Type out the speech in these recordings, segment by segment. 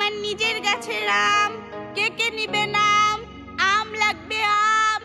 আমার নিজের গাছের আম, কে কে নিবে নাম? আম লাগবে আম।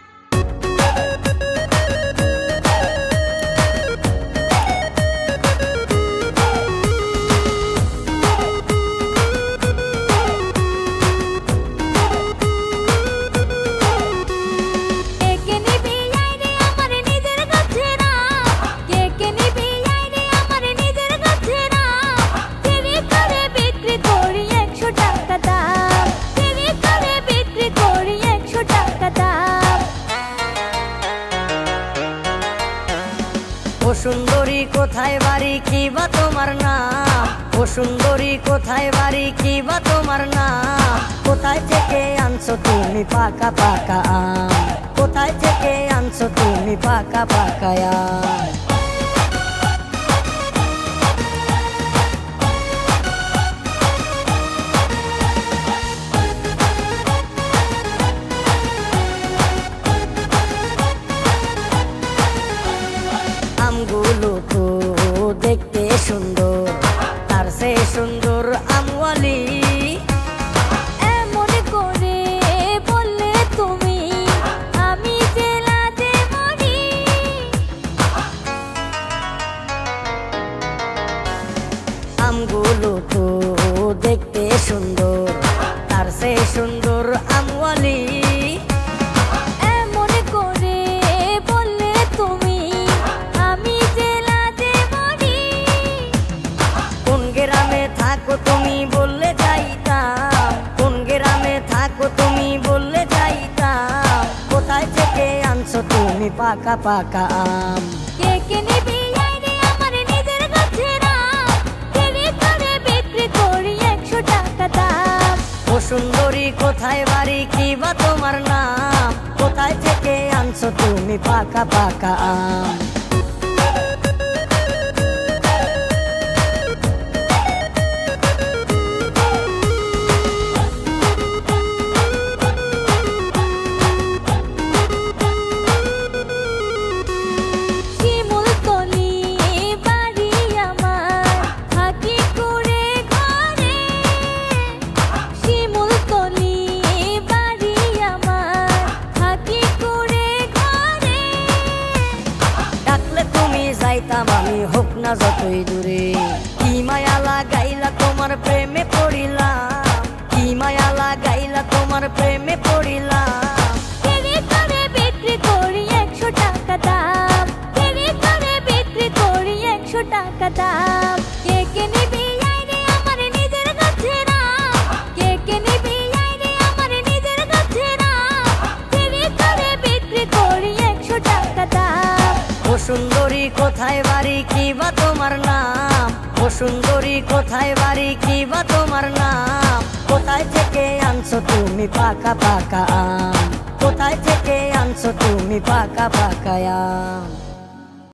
ও সুন্দরী কোথায় বাড়ি, কি বা তোমার নাম? ও সুন্দরী কোথায় বাড়ি, কি বা তোমার নাম? কোথায় থেকে আনছো তুমি পাকা পাকা আম? কোথায় থেকে আনছো তুমি পাকা পাকা আম? আমগুলো তো দেখতে সুন্দর, তার সে সুন্দর আমওয়ালি। এমন করে বললে তুমি, আমি যে লাজে মরি। আমগুলো তো দেখতে সুন্দর, তার সে সুন্দর আমওয়ালি। তুমি বললে যাইতাম, কোন গ্রামে থাকো তুমি বললে যাইতাম। কোথায় থেকে আনছো তুমি পাকা পাকা আম? কে কে নিবি আমার নিজের গাছের আম? কেড়ে করে বিক্রি করি 100 টাকা দাম। ও সুন্দরী কোথায় বাড়ি, কি বা তোমার নাম? কোথায় থেকে আনছো তুমি পাকা পাকা আম? যাইতাম আমি হোক না যতই দূরে। কি মায়া লাগাইলা তোমার প্রেমে পড়িলাম, কি মায়া লাগাইলা তোমার প্রেমে পড়িলাম। কেড়ে করে বিক্রি করি 100 টাকা দাম। কেড়ে করে বিক্রি করি 100 টাকা দাম। কে কে নিবি আমার নিজের গাছের আম? কে কে নিবি আমার নিজের গাছের আম? কেড়ে করে বিক্রি করি 100 টাকা দাম। ও সুন্দরী কোথায় বাড়ি, কি বা তোমার নাম? ও সুন্দরী কোথায় বাড়ি, কি বা তোমার নাম? কোথায় থেকে আনছো তুমি পাকা পাকা আম? কোথায় থেকে আনছো তুমি পাকা পাকা আম?